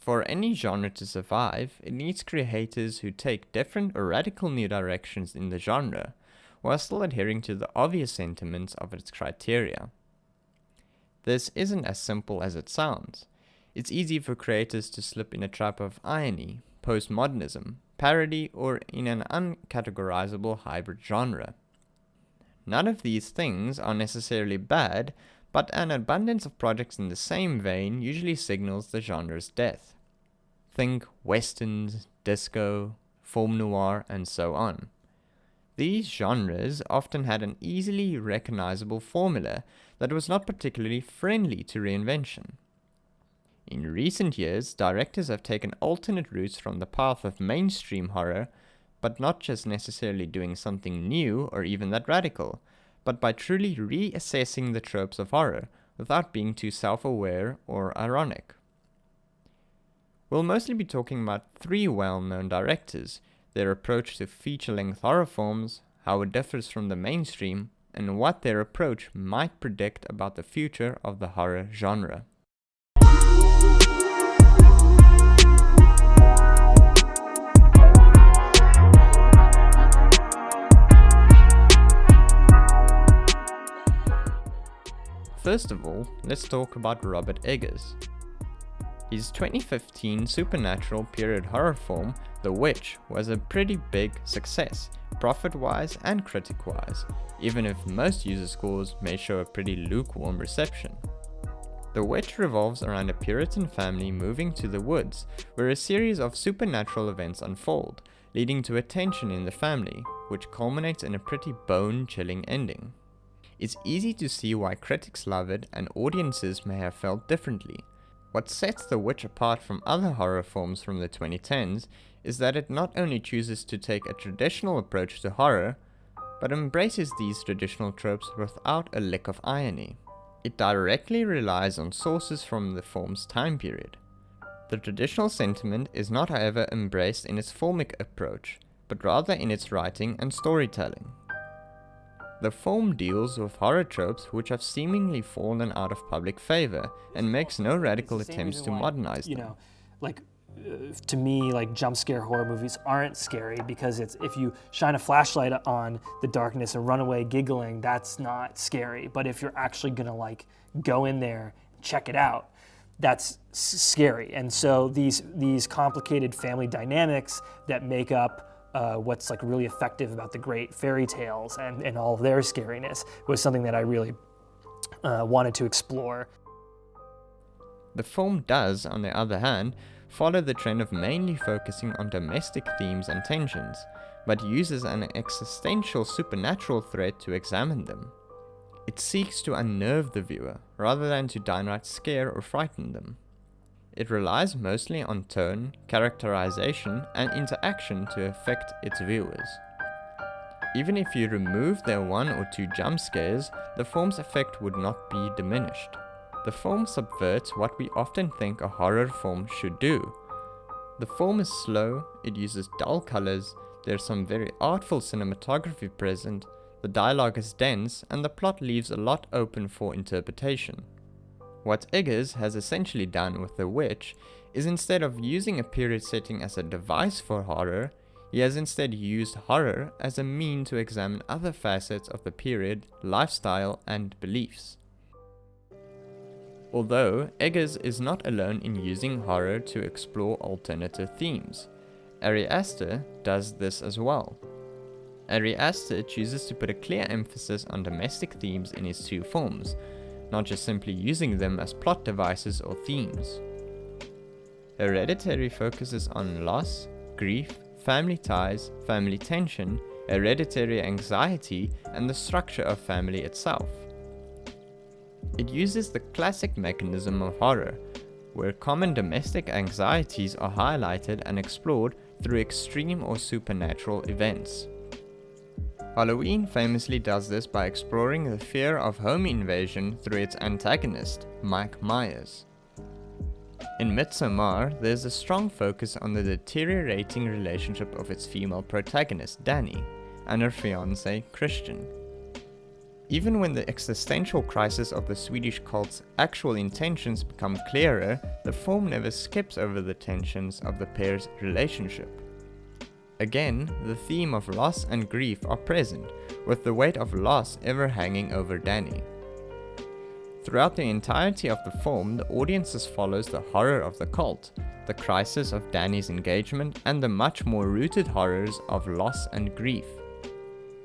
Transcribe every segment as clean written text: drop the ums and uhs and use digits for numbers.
For any genre to survive, it needs creators who take different or radical new directions in the genre, while still adhering to the obvious sentiments of its criteria. This isn't as simple as it sounds. It's easy for creators to slip in a trap of irony, postmodernism, parody, or in an uncategorizable hybrid genre. None of these things are necessarily bad, but an abundance of projects in the same vein usually signals the genre's death. Think westerns, disco, film noir, and so on. These genres often had an easily recognizable formula that was not particularly friendly to reinvention. In recent years, directors have taken alternate routes from the path of mainstream horror, but not just necessarily doing something new or even that radical, but by truly reassessing the tropes of horror without being too self-aware or ironic. We'll mostly be talking about 3 well-known directors, their approach to feature-length horror films, how it differs from the mainstream, and what their approach might predict about the future of the horror genre. First of all, let's talk about Robert Eggers. His 2015 supernatural period horror film, The Witch, was a pretty big success, profit-wise and critic-wise, even if most user scores may show a pretty lukewarm reception. The Witch revolves around a Puritan family moving to the woods, where a series of supernatural events unfold, leading to a tension in the family, which culminates in a pretty bone-chilling ending. It's easy to see why critics love it and audiences may have felt differently. What sets The Witch apart from other horror films from the 2010s is that it not only chooses to take a traditional approach to horror, but embraces these traditional tropes without a lick of irony. It directly relies on sources from the film's time period. The traditional sentiment is not, however, embraced in its filmic approach, but rather in its writing and storytelling. The film deals with horror tropes which have seemingly fallen out of public favor and makes no radical attempts to modernize them. To me, jump scare horror movies aren't scary because if you shine a flashlight on the darkness and run away giggling, that's not scary. But if you're actually gonna go in there, check it out, that's scary. And so these complicated family dynamics that make up what's really effective about the great fairy tales and all of their scariness was something that I really wanted to explore. The film does, on the other hand, follow the trend of mainly focusing on domestic themes and tensions, but uses an existential supernatural threat to examine them. It seeks to unnerve the viewer, rather than to downright scare or frighten them. It relies mostly on tone, characterization, and interaction to affect its viewers. Even if you remove their 1 or 2 jump scares, the film's effect would not be diminished. The film subverts what we often think a horror film should do. The film is slow, it uses dull colors, there's some very artful cinematography present, the dialogue is dense, and the plot leaves a lot open for interpretation. What Eggers has essentially done with The Witch is, instead of using a period setting as a device for horror, he has instead used horror as a mean to examine other facets of the period, lifestyle, and beliefs. Although Eggers is not alone in using horror to explore alternative themes, Arri Aster does this as well. Arri Aster chooses to put a clear emphasis on domestic themes in his 2 films, not just simply using them as plot devices or themes. Hereditary focuses on loss, grief, family ties, family tension, hereditary anxiety, and the structure of family itself. It uses the classic mechanism of horror, where common domestic anxieties are highlighted and explored through extreme or supernatural events. Halloween famously does this by exploring the fear of home invasion through its antagonist, Mike Myers. In Midsommar, there's a strong focus on the deteriorating relationship of its female protagonist, Danny, and her fiancé, Christian. Even when the existential crisis of the Swedish cult's actual intentions become clearer, the film never skips over the tensions of the pair's relationship. Again, the theme of loss and grief are present, with the weight of loss ever hanging over Danny. Throughout the entirety of the film, the audience follows the horror of the cult, the crisis of Danny's engagement, and the much more rooted horrors of loss and grief.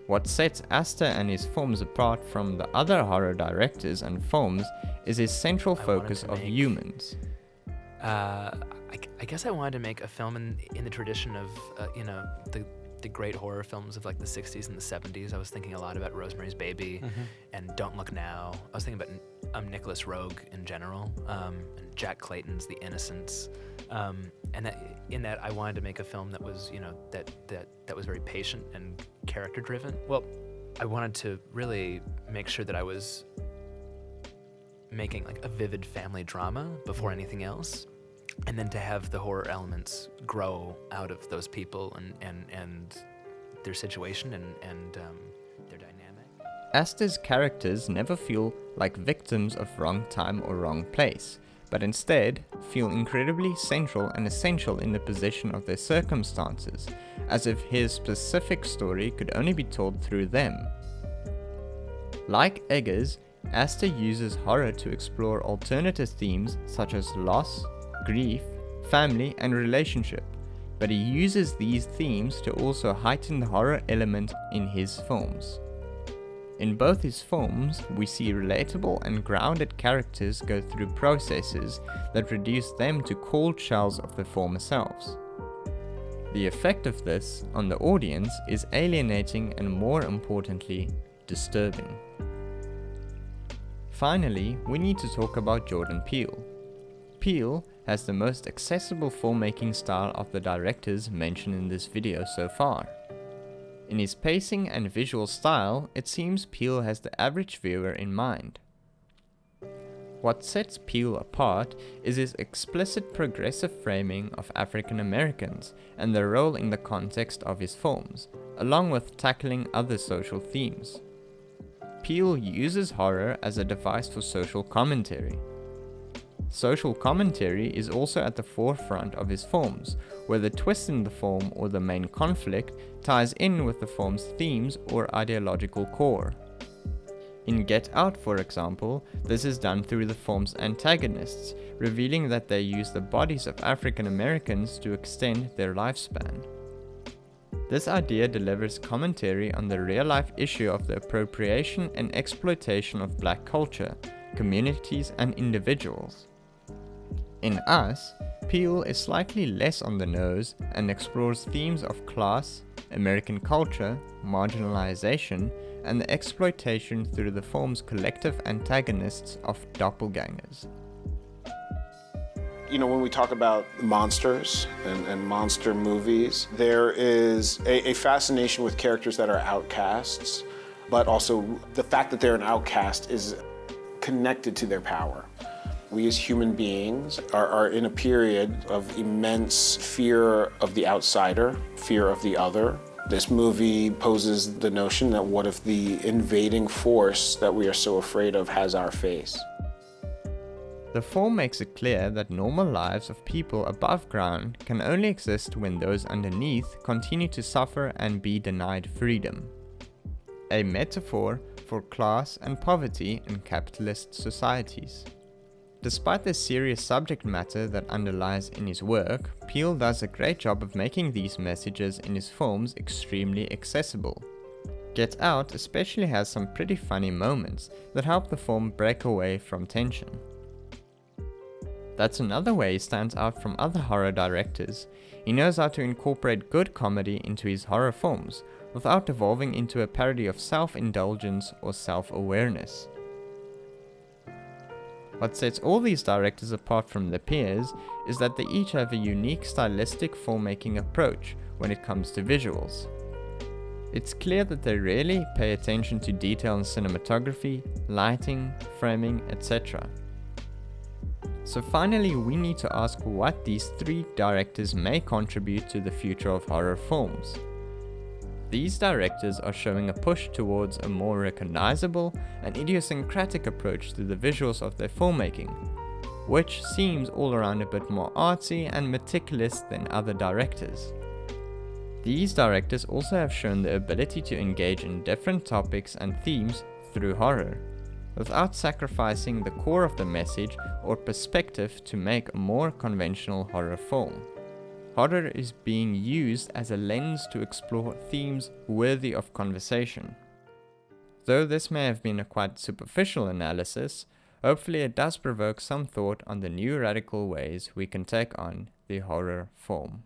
What sets Aster and his films apart from the other horror directors and films is his central focus of humans. I guess I wanted to make a film in the tradition of, the great horror films of like the 60s and the 70s. I was thinking a lot about Rosemary's Baby and Don't Look Now. I was thinking about Nicholas Roeg in general, and Jack Clayton's The Innocents. And that I wanted to make a film that was, that was very patient and character driven. Well, I wanted to really make sure that I was making like a vivid family drama before anything else, and then to have the horror elements grow out of those people and their situation and their dynamic. Aster's characters never feel like victims of wrong time or wrong place, but instead feel incredibly central and essential in the position of their circumstances, as if his specific story could only be told through them. Like Eggers, Aster uses horror to explore alternative themes such as loss, grief, family, and relationship, but he uses these themes to also heighten the horror element in his films. In both his films, we see relatable and grounded characters go through processes that reduce them to cold shells of their former selves. The effect of this on the audience is alienating and, more importantly, disturbing. Finally, we need to talk about Jordan Peele. Peele has the most accessible filmmaking style of the directors mentioned in this video so far. In his pacing and visual style, it seems Peele has the average viewer in mind. What sets Peele apart is his explicit progressive framing of African Americans and their role in the context of his films, along with tackling other social themes. Peele uses horror as a device for social commentary. Social commentary is also at the forefront of his films, where the twist in the film or the main conflict ties in with the film's themes or ideological core. In Get Out, for example, this is done through the film's antagonists, revealing that they use the bodies of African Americans to extend their lifespan. This idea delivers commentary on the real-life issue of the appropriation and exploitation of black culture, communities, and individuals. In Us, Peele is slightly less on the nose and explores themes of class, American culture, marginalization, and the exploitation through the film's collective antagonists of doppelgangers. When we talk about monsters and monster movies, there is a fascination with characters that are outcasts, but also the fact that they're an outcast is connected to their power. We as human beings are in a period of immense fear of the outsider, fear of the other. This movie poses the notion that what if the invading force that we are so afraid of has our face? The film makes it clear that normal lives of people above ground can only exist when those underneath continue to suffer and be denied freedom. A metaphor for class and poverty in capitalist societies. Despite the serious subject matter that underlies in his work, Peele does a great job of making these messages in his films extremely accessible. Get Out especially has some pretty funny moments that help the film break away from tension. That's another way he stands out from other horror directors. He knows how to incorporate good comedy into his horror films, without devolving into a parody of self-indulgence or self-awareness. What sets all these directors apart from their peers is that they each have a unique stylistic filmmaking approach when it comes to visuals. It's clear that they really pay attention to detail in cinematography, lighting, framing, etc. So finally, we need to ask what these three directors may contribute to the future of horror films. these directors are showing a push towards a more recognizable and idiosyncratic approach to the visuals of their filmmaking, which seems all around a bit more artsy and meticulous than other directors. These directors also have shown the ability to engage in different topics and themes through horror, without sacrificing the core of the message or perspective to make a more conventional horror film. Horror is being used as a lens to explore themes worthy of conversation. Though this may have been a quite superficial analysis, hopefully it does provoke some thought on the new radical ways we can take on the horror form.